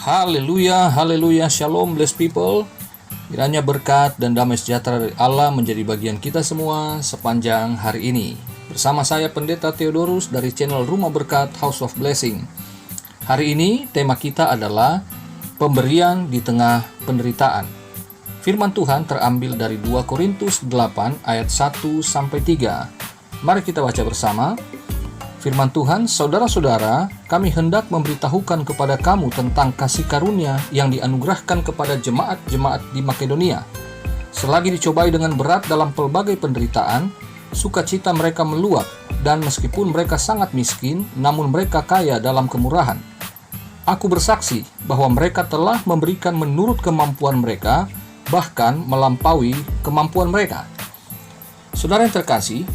Haleluya, haleluya, shalom blessed people. Kiranya berkat dan damai sejahtera dari Allah menjadi bagian kita semua sepanjang hari ini. Bersama saya Pendeta Theodorus dari channel Rumah Berkat House of Blessing. Hari ini tema kita adalah pemberian di tengah penderitaan. Firman Tuhan terambil dari 2 Korintus 8 ayat 1-3. Mari kita baca bersama. Firman Tuhan, saudara-saudara, kami hendak memberitahukan kepada kamu tentang kasih karunia yang dianugerahkan kepada jemaat-jemaat di Makedonia. Selagi dicobai dengan berat dalam pelbagai penderitaan, sukacita mereka meluap, dan meskipun mereka sangat miskin, namun mereka kaya dalam kemurahan. Aku bersaksi bahwa mereka telah memberikan menurut kemampuan mereka, bahkan melampaui kemampuan mereka. Saudara yang terkasih,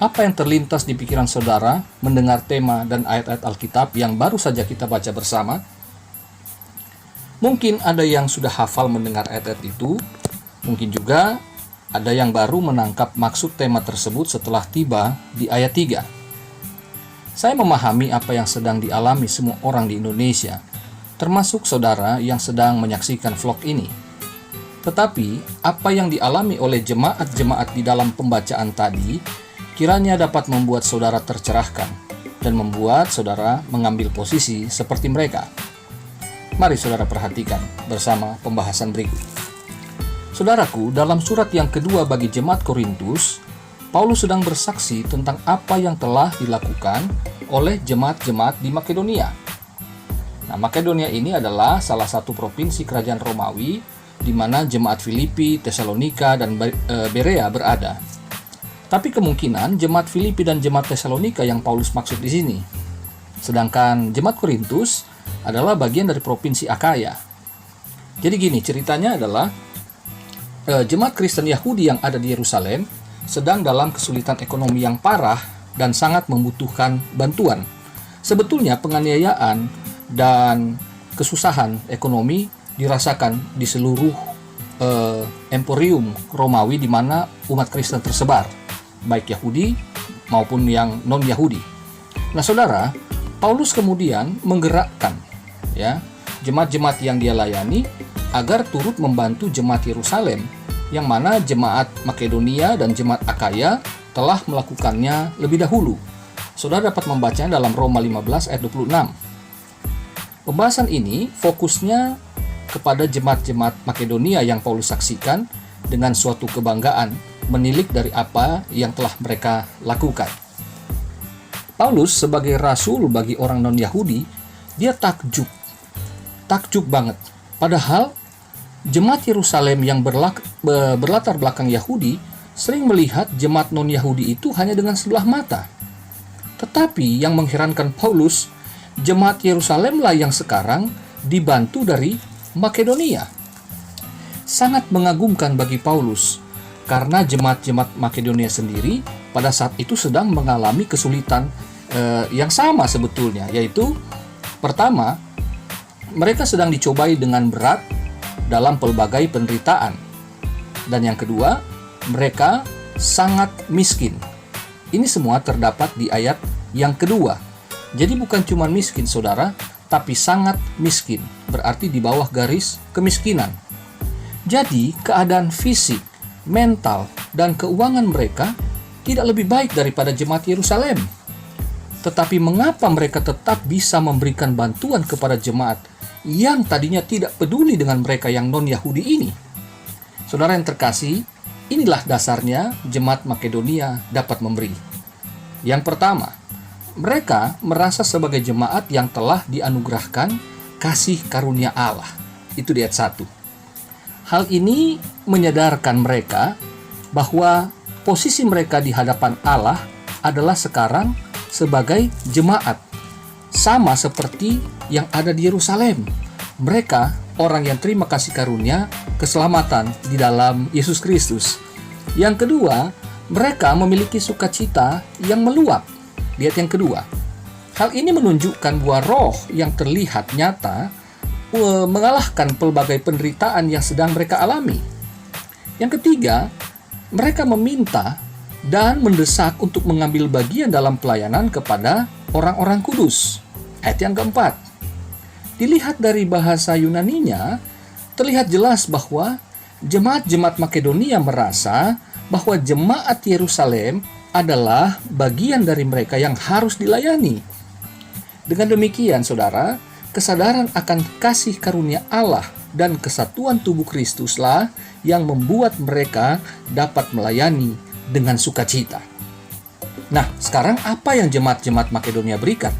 apa yang terlintas di pikiran saudara mendengar tema dan ayat-ayat Alkitab yang baru saja kita baca bersama? Mungkin ada yang sudah hafal mendengar ayat-ayat itu, mungkin juga ada yang baru menangkap maksud tema tersebut setelah tiba di ayat 3. Saya memahami apa yang sedang dialami semua orang di Indonesia, termasuk saudara yang sedang menyaksikan vlog ini. Tetapi, apa yang dialami oleh jemaat-jemaat di dalam pembacaan tadi kiranya dapat membuat saudara tercerahkan dan membuat saudara mengambil posisi seperti mereka. Mari saudara perhatikan bersama pembahasan berikut. Saudaraku, dalam surat yang kedua bagi jemaat Korintus, Paulus sedang bersaksi tentang apa yang telah dilakukan oleh jemaat-jemaat di Makedonia. Nah, Makedonia ini adalah salah satu provinsi kerajaan Romawi di mana jemaat Filipi, Tesalonika, dan Berea berada. Tapi kemungkinan jemaat Filipi dan jemaat Tesalonika yang Paulus maksud di sini. Sedangkan jemaat Korintus adalah bagian dari provinsi Akaya. Jadi gini, ceritanya adalah jemaat Kristen Yahudi yang ada di Yerusalem sedang dalam kesulitan ekonomi yang parah dan sangat membutuhkan bantuan. Sebetulnya penganiayaan dan kesusahan ekonomi dirasakan di seluruh emporium Romawi di mana umat Kristen tersebar, baik Yahudi maupun yang non-Yahudi. Nah, saudara, Paulus kemudian menggerakkan jemaat-jemaat yang dia layani agar turut membantu jemaat Yerusalem, yang mana jemaat Makedonia dan jemaat Akaya telah melakukannya lebih dahulu. Saudara dapat membacanya dalam Roma 15 ayat 26. Pembahasan ini fokusnya kepada jemaat-jemaat Makedonia yang Paulus saksikan dengan suatu kebanggaan menilik dari apa yang telah mereka lakukan. Paulus sebagai rasul bagi orang non-Yahudi, dia takjub banget. Padahal jemaat Yerusalem yang berlatar belakang Yahudi sering melihat jemaat non-Yahudi itu hanya dengan sebelah mata. Tetapi yang mengherankan Paulus, jemaat Yerusalemlah yang sekarang dibantu dari Makedonia. Sangat mengagumkan bagi Paulus, karena jemaat-jemaat Makedonia sendiri pada saat itu sedang mengalami kesulitan yang sama sebetulnya, yaitu pertama, mereka sedang dicobai dengan berat dalam pelbagai penderitaan, dan yang kedua, mereka sangat miskin. Ini semua terdapat di ayat yang kedua. Jadi bukan cuma miskin saudara, tapi sangat miskin, berarti di bawah garis kemiskinan. Jadi keadaan fisik, mental, dan keuangan mereka tidak lebih baik daripada jemaat Yerusalem. Tetapi mengapa mereka tetap bisa memberikan bantuan kepada jemaat yang tadinya tidak peduli dengan mereka yang non-Yahudi ini? Saudara yang terkasih, inilah dasarnya jemaat Makedonia dapat memberi. Yang pertama, mereka merasa sebagai jemaat yang telah dianugerahkan kasih karunia Allah. Itu di ayat 1. Hal ini menyadarkan mereka bahwa posisi mereka di hadapan Allah adalah sekarang sebagai jemaat, sama seperti yang ada di Yerusalem. Mereka orang yang terima kasih karunia keselamatan di dalam Yesus Kristus. Yang kedua, mereka memiliki sukacita yang meluap. Lihat yang kedua. Hal ini menunjukkan bahwa roh yang terlihat nyata mengalahkan pelbagai penderitaan yang sedang mereka alami. Yang ketiga, mereka meminta dan mendesak untuk mengambil bagian dalam pelayanan kepada orang-orang kudus. Ayat yang keempat, Dilihat dari bahasa Yunaninya, terlihat jelas bahwa jemaat-jemaat Makedonia merasa bahwa jemaat Yerusalem adalah bagian dari mereka yang harus dilayani. Dengan demikian, saudara, kesadaran akan kasih karunia Allah dan kesatuan tubuh Kristuslah yang membuat mereka dapat melayani dengan sukacita. Nah, sekarang apa yang jemaat-jemaat Makedonia berikan?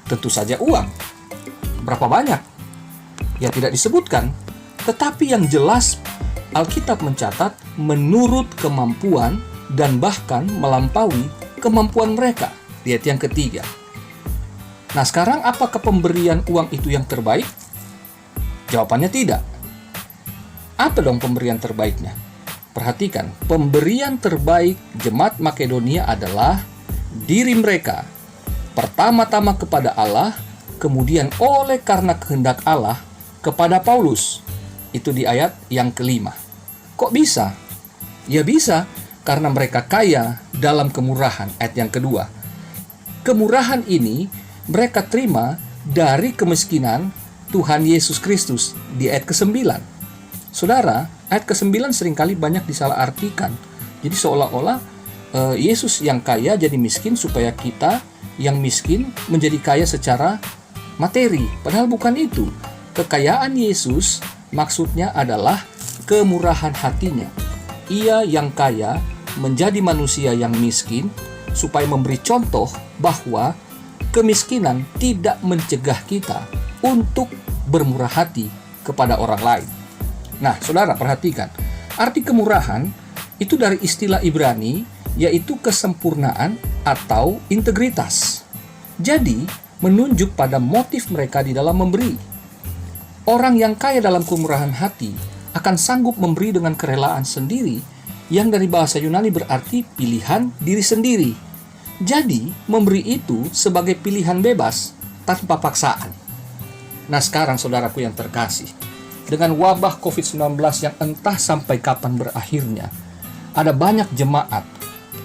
Tentu saja uang. Berapa banyak? Ya tidak disebutkan. Tetapi yang jelas, Alkitab mencatat menurut kemampuan dan bahkan melampaui kemampuan mereka. Di ayat yang ketiga. Nah, sekarang apakah pemberian uang itu yang terbaik? Jawabannya tidak. Apa dong pemberian terbaiknya? Perhatikan, pemberian terbaik jemaat Makedonia adalah diri mereka. Pertama-tama kepada Allah, kemudian oleh karena kehendak Allah kepada Paulus. Itu di ayat yang kelima. Kok bisa? Ya bisa, karena mereka kaya dalam kemurahan. Ayat yang kedua. Kemurahan ini mereka terima dari kemiskinan Tuhan Yesus Kristus di ayat ke-9. Saudara, ayat ke-9 seringkali banyak disalahartikan. Jadi seolah-olah Yesus yang kaya jadi miskin supaya kita yang miskin menjadi kaya secara materi. Padahal bukan itu. Kekayaan Yesus maksudnya adalah kemurahan hatinya. Ia yang kaya menjadi manusia yang miskin supaya memberi contoh bahwa kemiskinan tidak mencegah kita untuk bermurah hati kepada orang lain. Nah, saudara perhatikan, arti kemurahan itu dari istilah Ibrani yaitu kesempurnaan atau integritas. Jadi, menunjuk pada motif mereka di dalam memberi. Orang yang kaya dalam kemurahan hati akan sanggup memberi dengan kerelaan sendiri yang dari bahasa Yunani berarti pilihan diri sendiri. Jadi, memberi itu sebagai pilihan bebas tanpa paksaan. Nah, sekarang saudaraku yang terkasih, dengan wabah COVID-19 yang entah sampai kapan berakhirnya, ada banyak jemaat,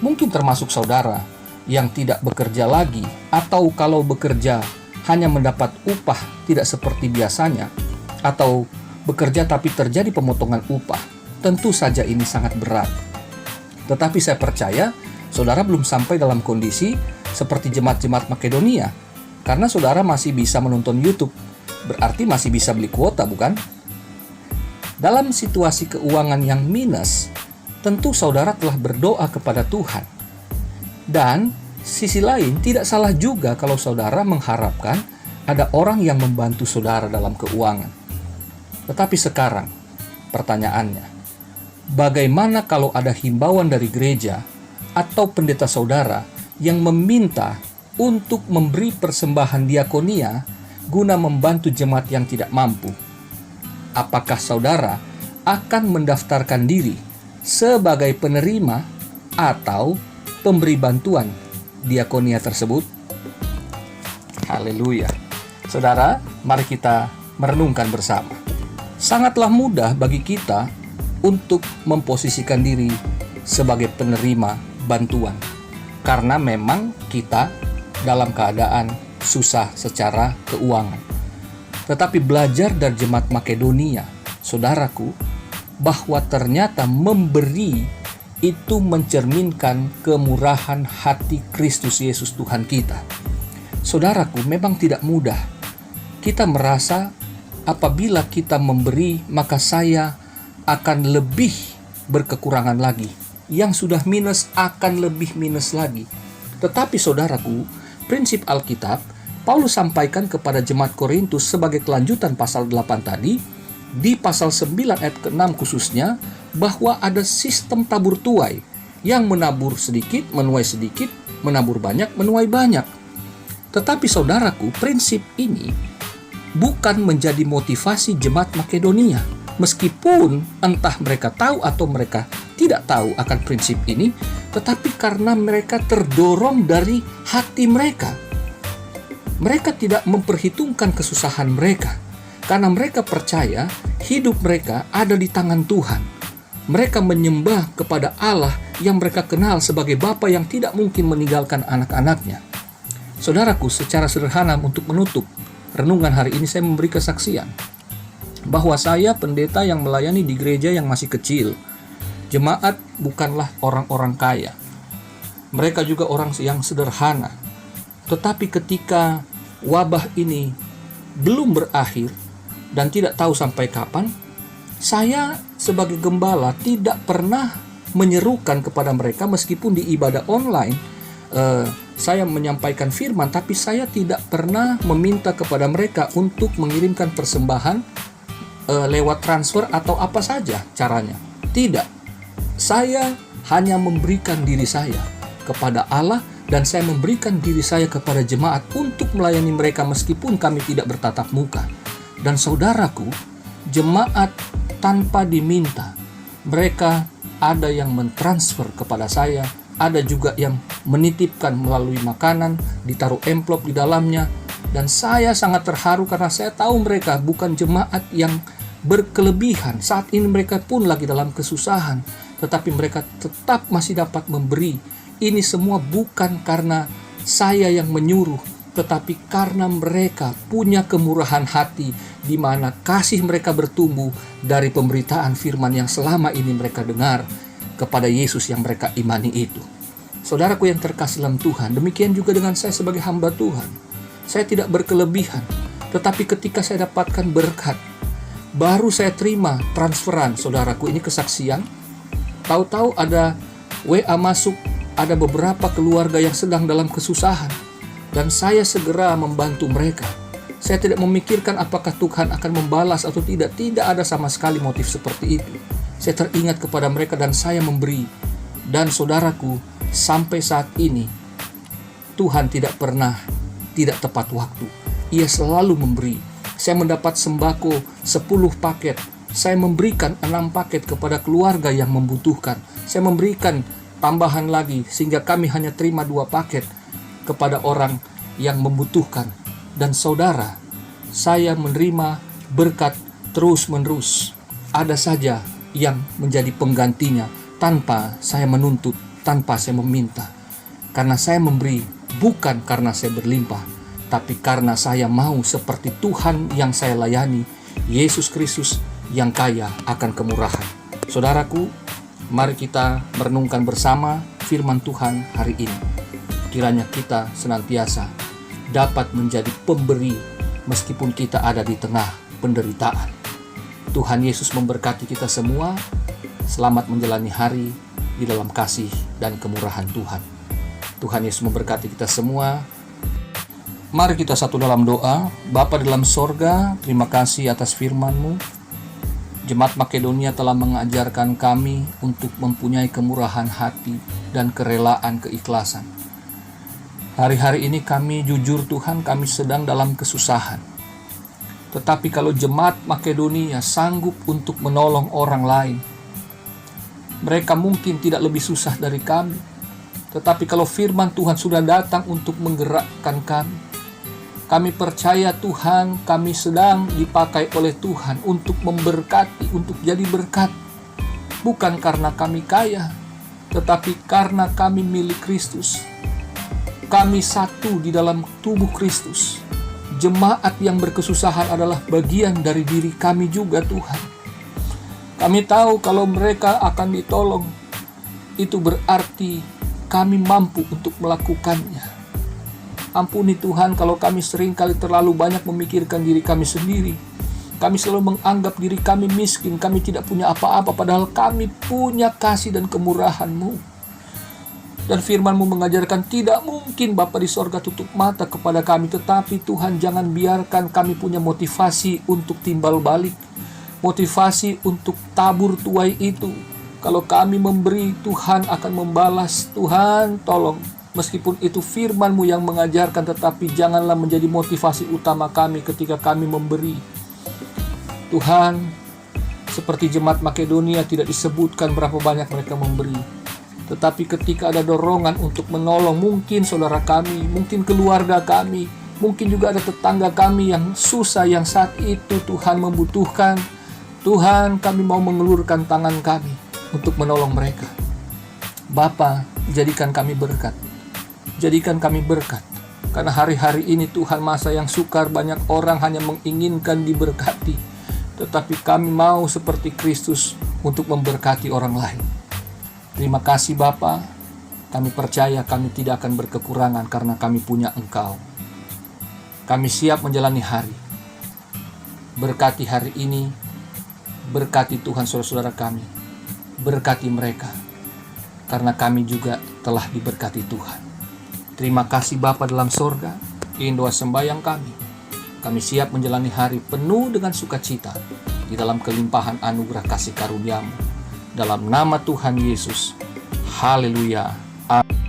mungkin termasuk saudara, yang tidak bekerja lagi, atau kalau bekerja hanya mendapat upah tidak seperti biasanya, atau bekerja tapi terjadi pemotongan upah. Tentu saja ini sangat berat. Tetapi saya percaya saudara belum sampai dalam kondisi seperti jemaat-jemaat Makedonia, karena saudara masih bisa menonton YouTube, berarti masih bisa beli kuota, bukan? Dalam situasi keuangan yang minus, tentu saudara telah berdoa kepada Tuhan. Dan sisi lain tidak salah juga kalau saudara mengharapkan ada orang yang membantu saudara dalam keuangan. Tetapi sekarang pertanyaannya, bagaimana kalau ada himbauan dari gereja atau pendeta saudara yang meminta untuk memberi persembahan diakonia guna membantu jemaat yang tidak mampu? Apakah saudara akan mendaftarkan diri sebagai penerima atau pemberi bantuan diakonia tersebut? Haleluya. Saudara, mari kita merenungkan bersama. Sangatlah mudah bagi kita untuk memposisikan diri sebagai penerima bantuan, karena memang kita dalam keadaan susah secara keuangan. Tetapi belajar dari jemaat Makedonia, saudaraku, bahwa ternyata memberi itu mencerminkan kemurahan hati Kristus Yesus Tuhan kita. Saudaraku, memang tidak mudah. Kita merasa apabila kita memberi, maka saya akan lebih berkekurangan lagi. Yang sudah minus akan lebih minus lagi. Tetapi saudaraku, prinsip Alkitab, Paulus sampaikan kepada jemaat Korintus sebagai kelanjutan pasal 8 tadi, di pasal 9 ayat ke-6 khususnya, bahwa ada sistem tabur tuai, yang menabur sedikit, menuai sedikit, menabur banyak, menuai banyak. Tetapi saudaraku, prinsip ini bukan menjadi motivasi jemaat Makedonia. Meskipun entah mereka tahu atau mereka tidak tahu akan prinsip ini, tetapi karena mereka terdorong dari hati mereka. Mereka tidak memperhitungkan kesusahan mereka, karena mereka percaya hidup mereka ada di tangan Tuhan. Mereka menyembah kepada Allah yang mereka kenal sebagai Bapa yang tidak mungkin meninggalkan anak-anaknya. Saudaraku, secara sederhana untuk menutup, renungan hari ini saya memberi kesaksian bahwa saya pendeta yang melayani di gereja yang masih kecil. Jemaat bukanlah orang-orang kaya. Mereka juga orang yang sederhana. Tetapi ketika wabah ini belum berakhir dan tidak tahu sampai kapan, saya sebagai gembala tidak pernah menyerukan kepada mereka, meskipun di ibadah online saya menyampaikan firman, tapi saya tidak pernah meminta kepada mereka untuk mengirimkan persembahan lewat transfer atau apa saja caranya. Tidak, saya hanya memberikan diri saya kepada Allah, dan saya memberikan diri saya kepada jemaat untuk melayani mereka meskipun kami tidak bertatap muka. Dan saudaraku, jemaat tanpa diminta, mereka ada yang mentransfer kepada saya, ada juga yang menitipkan melalui makanan, ditaruh amplop di dalamnya. Dan saya sangat terharu karena saya tahu mereka bukan jemaat yang berkelebihan. Saat ini mereka pun lagi dalam kesusahan, tetapi mereka tetap masih dapat memberi. Ini semua bukan karena saya yang menyuruh, tetapi karena mereka punya kemurahan hati, di mana kasih mereka bertumbuh dari pemberitaan firman yang selama ini mereka dengar kepada Yesus yang mereka imani itu. Saudaraku yang terkasih dalam Tuhan, demikian juga dengan saya sebagai hamba Tuhan. Saya tidak berkelebihan, tetapi ketika saya dapatkan berkat, baru saya terima transferan. Saudaraku, ini kesaksian. Tahu-tahu ada WA masuk, ada beberapa keluarga yang sedang dalam kesusahan, dan saya segera membantu mereka. Saya tidak memikirkan apakah Tuhan akan membalas atau tidak. Tidak ada sama sekali motif seperti itu. Saya teringat kepada mereka dan saya memberi. Dan saudaraku, sampai saat ini Tuhan tidak pernah tidak tepat waktu. Ia selalu memberi. Saya mendapat sembako 10 paket. Saya memberikan 6 paket kepada keluarga yang membutuhkan. Saya memberikan tambahan lagi sehingga kami hanya terima 2 paket kepada orang yang membutuhkan. Dan saudara, saya menerima berkat terus-menerus. Ada saja yang menjadi penggantinya tanpa saya menuntut, tanpa saya meminta. Karena saya memberi bukan karena saya berlimpah, tapi karena saya mau seperti Tuhan yang saya layani, Yesus Kristus yang kaya akan kemurahan. Saudaraku, mari kita merenungkan bersama firman Tuhan hari ini. Kiranya kita senantiasa dapat menjadi pemberi meskipun kita ada di tengah penderitaan. Tuhan Yesus memberkati kita semua. Selamat menjalani hari di dalam kasih dan kemurahan Tuhan. Tuhan Yesus memberkati kita semua. Mari kita satu dalam doa. Bapa dalam sorga, terima kasih atas firman-Mu. Jemaat Makedonia telah mengajarkan kami untuk mempunyai kemurahan hati dan kerelaan keikhlasan. Hari-hari ini kami jujur Tuhan, kami sedang dalam kesusahan. Tetapi kalau jemaat Makedonia sanggup untuk menolong orang lain, mereka mungkin tidak lebih susah dari kami. Tetapi kalau firman Tuhan sudah datang untuk menggerakkan kami percaya Tuhan, kami sedang dipakai oleh Tuhan untuk memberkati, untuk jadi berkat. Bukan karena kami kaya, tetapi karena kami milik Kristus. Kami satu di dalam tubuh Kristus. Jemaat yang berkesusahan adalah bagian dari diri kami juga Tuhan. Kami tahu kalau mereka akan ditolong, itu berarti kami mampu untuk melakukannya. Ampuni Tuhan kalau kami seringkali terlalu banyak memikirkan diri kami sendiri. Kami selalu menganggap diri kami miskin, kami tidak punya apa-apa, padahal kami punya kasih dan kemurahan-Mu. Dan firman-Mu mengajarkan tidak mungkin Bapa di sorga tutup mata kepada kami, tetapi Tuhan jangan biarkan kami punya motivasi untuk timbal balik, motivasi untuk tabur tuai itu. Kalau kami memberi, Tuhan akan membalas. Tuhan tolong, meskipun itu firman-Mu yang mengajarkan, tetapi janganlah menjadi motivasi utama kami ketika kami memberi. Tuhan, seperti jemaat Makedonia tidak disebutkan berapa banyak mereka memberi. Tetapi ketika ada dorongan untuk menolong, mungkin saudara kami, mungkin keluarga kami, mungkin juga ada tetangga kami yang susah, yang saat itu Tuhan membutuhkan. Tuhan, kami mau mengelurkan tangan kami untuk menolong mereka. Bapa, jadikan kami berkat. Jadikan kami berkat. Karena hari-hari ini Tuhan, masa yang sukar, banyak orang hanya menginginkan diberkati, tetapi kami mau seperti Kristus untuk memberkati orang lain. Terima kasih Bapa, kami percaya kami tidak akan berkekurangan karena kami punya Engkau. Kami siap menjalani hari. Berkati hari ini, berkati Tuhan saudara-saudara kami, berkati mereka, karena kami juga telah diberkati Tuhan. Terima kasih Bapa dalam sorga, ini doa sembahyang kami. Kami siap menjalani hari penuh dengan sukacita, di dalam kelimpahan anugerah kasih karunia-Mu. Dalam nama Tuhan Yesus, haleluya, amin.